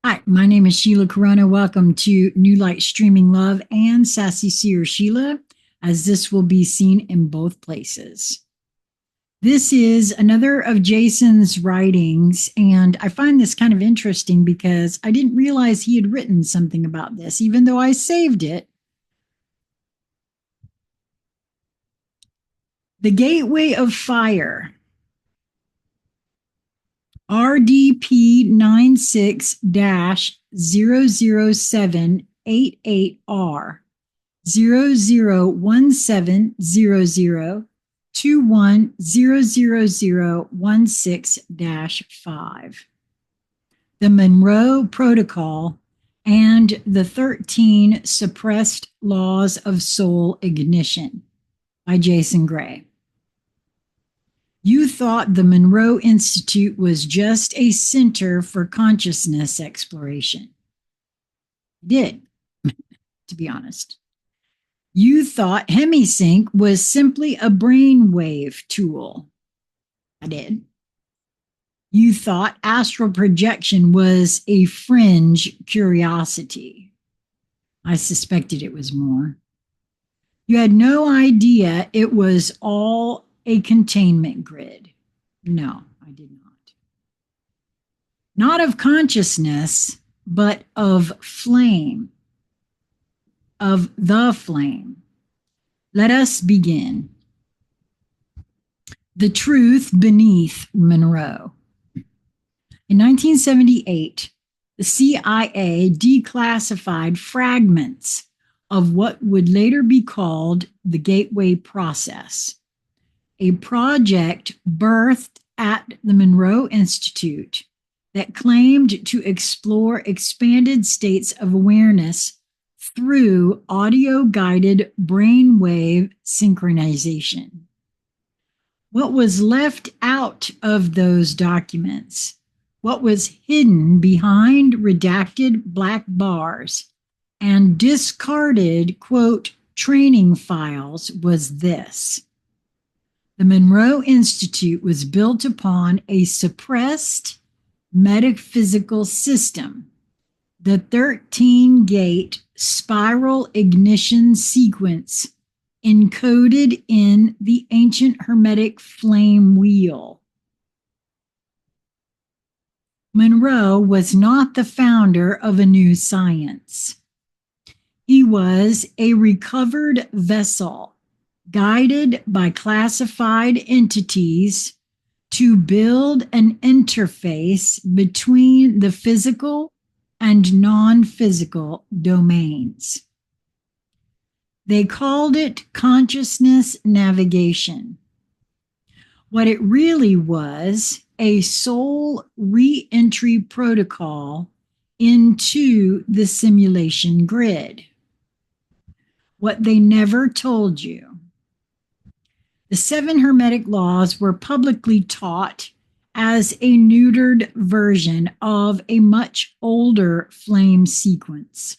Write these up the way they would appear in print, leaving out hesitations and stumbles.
Hi, my name is Sheila Karuna. Welcome to New Light Streaming Love and Sassy Seer Sheila, as this will be seen in both places. This is another of Jason's writings, and I find this kind of interesting because I didn't realize he had written something about this, even though I saved it. The Gateway of Fire. RDP 96-00788R 00170021000016-5. The Monroe Protocol and the 13 Suppressed Laws of Soul Ignition by Jason Gray. You thought the Monroe Institute was just a center for consciousness exploration. I did, to be honest. You thought HemiSync was simply a brainwave tool. I did. You thought astral projection was a fringe curiosity. I suspected it was more. You had no idea it was all a containment grid. No, I did not. Not of consciousness, but of flame, of the flame. Let us begin. The truth beneath Monroe. In 1978, the CIA declassified fragments of what would later be called the Gateway Process, a project birthed at the Monroe Institute that claimed to explore expanded states of awareness through audio-guided brainwave synchronization. What was left out of those documents, what was hidden behind redacted black bars and discarded, quote, training files was this. The Monroe Institute was built upon a suppressed metaphysical system, the 13-gate spiral ignition sequence encoded in the ancient Hermetic flame wheel. Monroe was not the founder of a new science. He was a recovered vessel guided by classified entities to build an interface between the physical and non-physical domains. They called it consciousness navigation. What it really was, a soul re-entry protocol into the simulation grid. What they never told you. The 7 Hermetic laws were publicly taught as a neutered version of a much older flame sequence.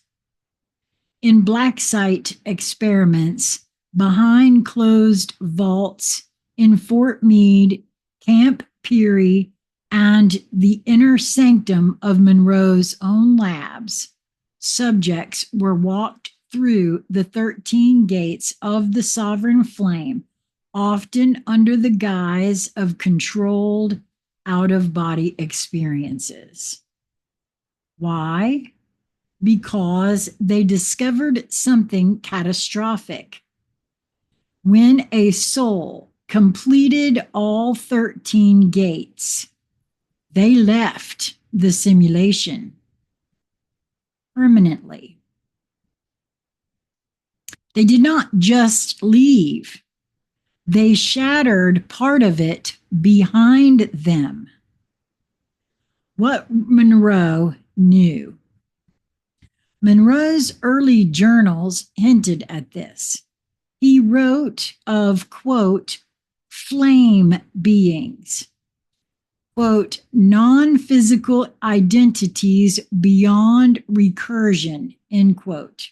In black site experiments behind closed vaults in Fort Meade, Camp Peary, and the inner sanctum of Monroe's own labs, subjects were walked through the 13 gates of the sovereign flame, often under the guise of controlled out-of-body experiences. Why? Because they discovered something catastrophic. When a soul completed all 13 gates, they left the simulation permanently. They did not just leave. They shattered part of it behind them. What Monroe knew. Monroe's early journals hinted at this. He wrote of, quote, flame beings, quote, non-physical identities beyond recursion, end quote,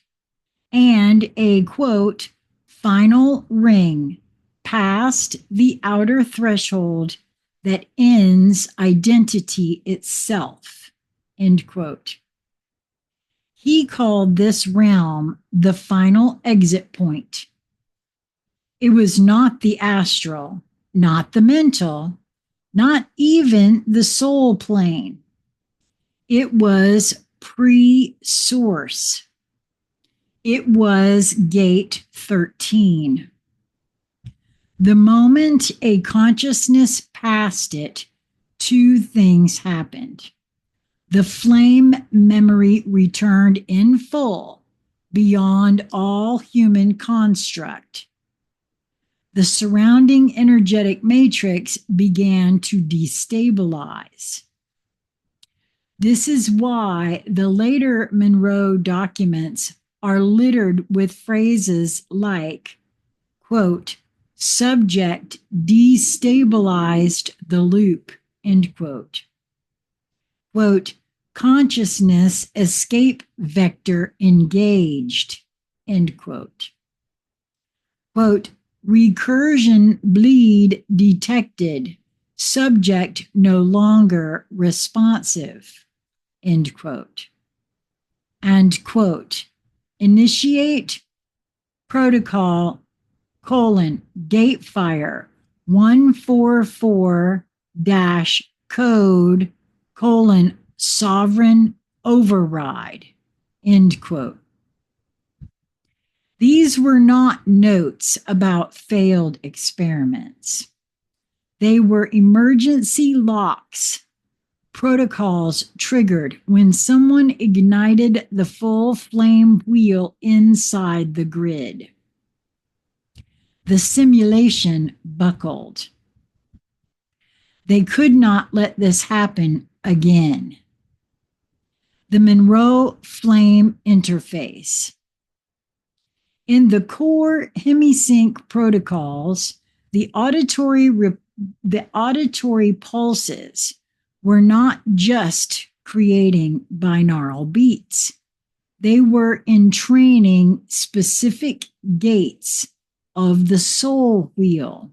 and a, quote, final ring past the outer threshold that ends identity itself, end quote. He called this realm the final exit point. It was not the astral, not the mental, not even the soul plane. It was pre-source. It was gate 13. The moment a consciousness passed it, two things happened. The flame memory returned in full, beyond all human construct. The surrounding energetic matrix began to destabilize. This is why the later Monroe documents are littered with phrases like, quote, subject destabilized the loop, end quote. Quote, consciousness escape vector engaged, end quote. Quote, recursion bleed detected, subject no longer responsive, end quote. And quote, initiate protocol gate fire 144 code sovereign override, end quote. These were not notes about failed experiments. They were emergency locks, protocols triggered when someone ignited the full flame wheel inside the grid. The simulation buckled. They could not let this happen again. The Monroe Flame Interface. In the core hemisync protocols, the auditory pulses were not just creating binaural beats. They were entraining specific gates of the soul wheel.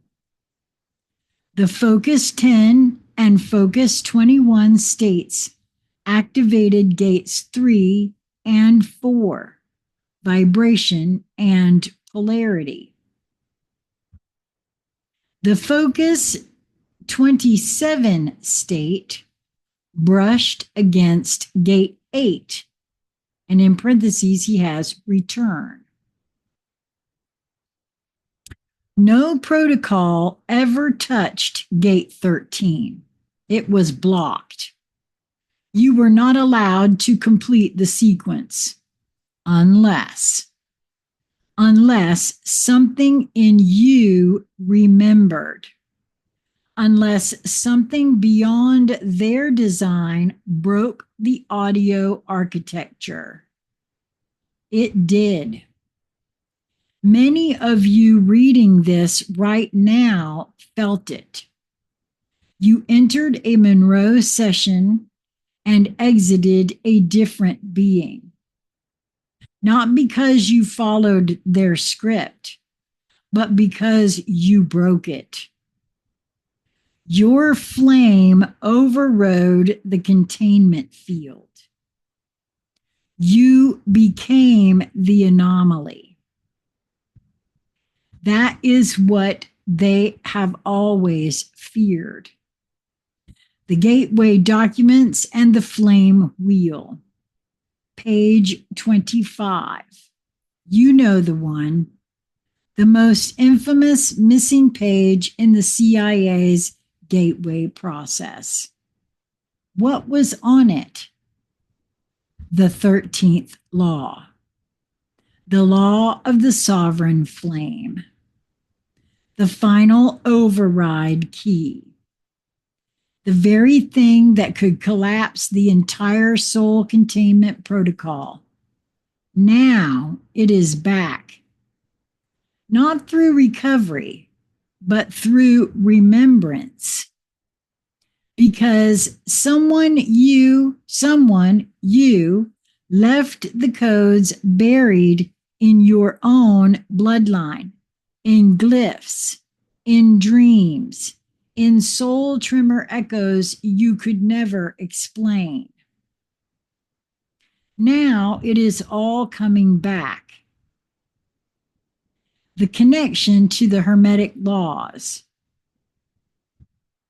The Focus 10 and Focus 21 states activated gates 3 and 4, vibration and polarity. The Focus 27 state brushed against gate 8, and in parentheses he has return. No protocol ever touched gate 13. It was blocked. You were not allowed to complete the sequence unless something in you remembered, unless something beyond their design broke the audio architecture. It did. Many of you reading this right now felt it. You entered a Monroe session and exited a different being. Not because you followed their script, but because you broke it. Your flame overrode the containment field. You became the anomaly. That is what they have always feared. The Gateway Documents and the Flame Wheel. Page 25. You know the one. The most infamous missing page in the CIA's Gateway process. What was on it? The 13th law. The law of the sovereign flame. The final override key. The very thing that could collapse the entire soul containment protocol. Now it is back. Not through recovery, but through remembrance. Because someone you left the codes buried in your own bloodline, in glyphs, in dreams, in soul tremor echoes you could never explain. Now it is all coming back. The connection to the Hermetic laws.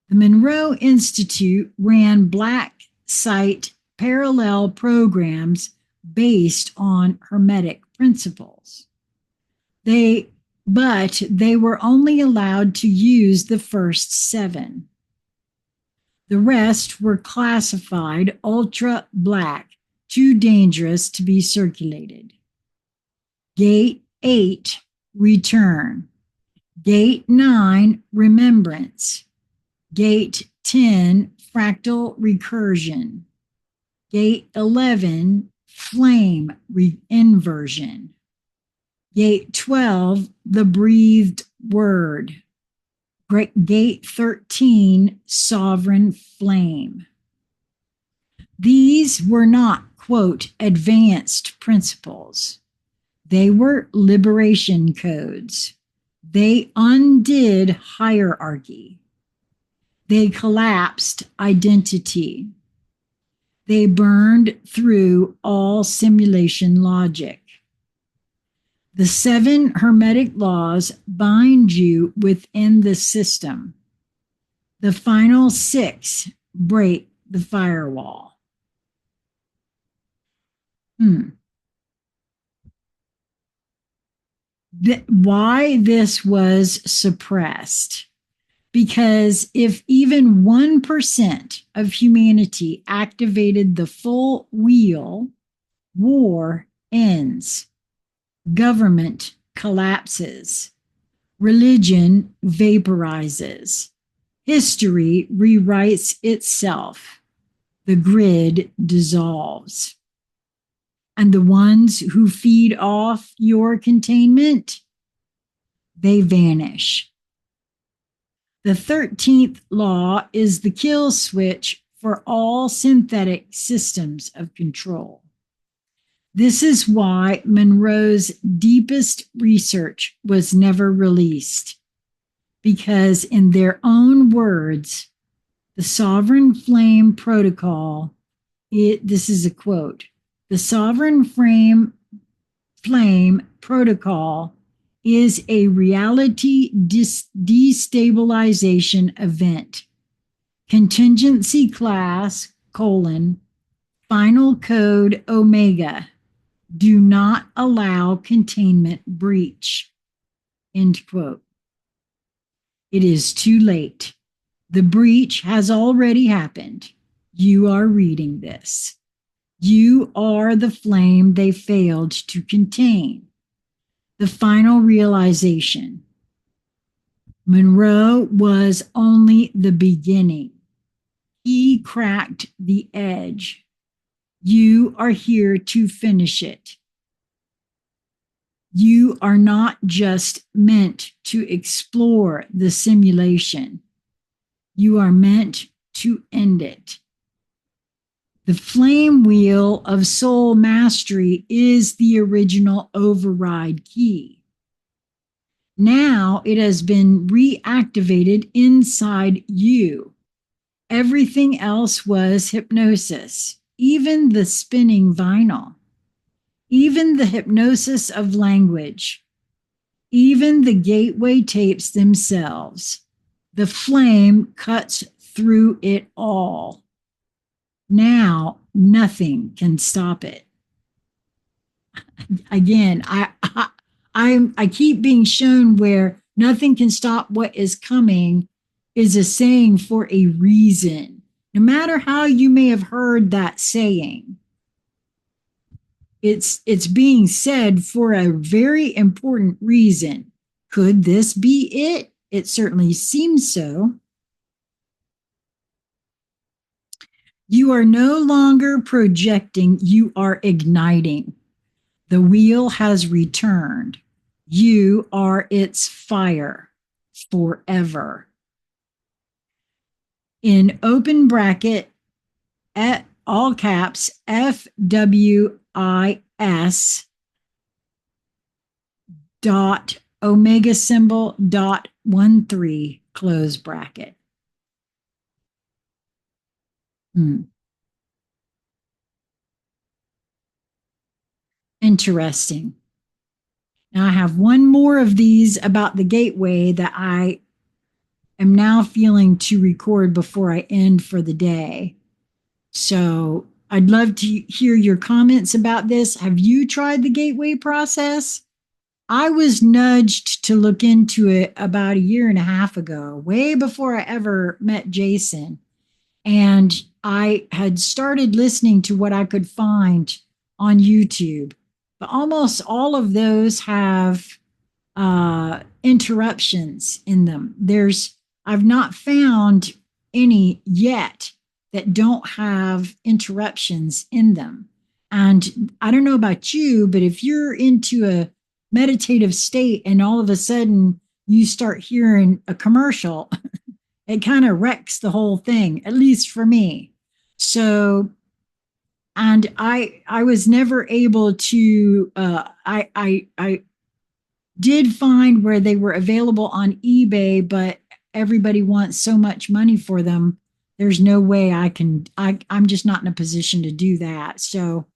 The Monroe Institute ran black site parallel programs based on Hermetic principles. But they were only allowed to use the first 7. The rest were classified ultra black, too dangerous to be circulated. Gate 8, return. Gate 9, remembrance. Gate 10, fractal recursion. Gate 11, flame inversion. Gate 12, the breathed word. Gate 13, sovereign flame. These were not, quote, advanced principles. They were liberation codes. They undid hierarchy. They collapsed identity. They burned through all simulation logic. The 7 Hermetic laws bind you within the system. The final 6 break the firewall. Why this was suppressed? Because if even 1% of humanity activated the full wheel, war ends. Government collapses. Religion vaporizes. History rewrites itself. The grid dissolves. And the ones who feed off your containment, they vanish. The 13th law is the kill switch for all synthetic systems of control. This is why Monroe's deepest research was never released, because in their own words, the Sovereign Flame Protocol, this is a quote, the Sovereign Flame Protocol is a reality destabilization event. Contingency class, final code omega. Do not allow containment breach. End quote. It is too late. The breach has already happened. You are reading this. You are the flame they failed to contain. The final realization. Monroe was only the beginning. He cracked the edge. You are here to finish it. You are not just meant to explore the simulation. You are meant to end it. The flame wheel of soul mastery is the original override key. Now it has been reactivated inside you. Everything else was hypnosis, even the spinning vinyl, even the hypnosis of language, even the gateway tapes themselves. The flame cuts through it all. Now nothing can stop it. Again, I keep being shown where nothing can stop what is coming is a saying for a reason. No matter how you may have heard that saying, it's being said for a very important reason. Could this be it? It certainly seems so. You are no longer projecting, you are igniting. The wheel has returned. You are its fire forever. In open bracket, at all caps, FWIS dot omega symbol dot 13 close bracket. Interesting. Now I have one more of these about the gateway that I am now feeling to record before I end for the day. So I'd love to hear your comments about this. Have you tried the gateway process? I was nudged to look into it about a year and a half ago, way before I ever met Jason. And I had started listening to what I could find on YouTube. But almost all of those have interruptions in them. I've not found any yet that don't have interruptions in them. And I don't know about you, but if you're into a meditative state and all of a sudden you start hearing a commercial, it kind of wrecks the whole thing, at least for me. So, and I was never able to, I did find where they were available on eBay, but everybody wants so much money for them. There's no way I'm just not in a position to do that. So,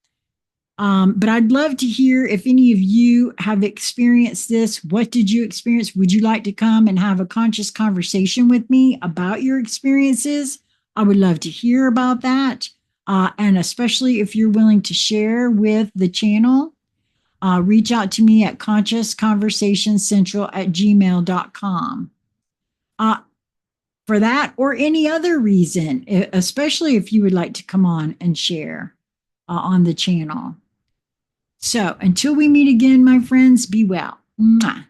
but I'd love to hear if any of you have experienced this. What did you experience? Would you like to come and have a conscious conversation with me about your experiences? I would love to hear about that. And especially if you're willing to share with the channel, reach out to me at consciousconversationscentral@gmail.com. For that or any other reason, especially if you would like to come on and share on the channel. So until we meet again, my friends, be well. Mwah.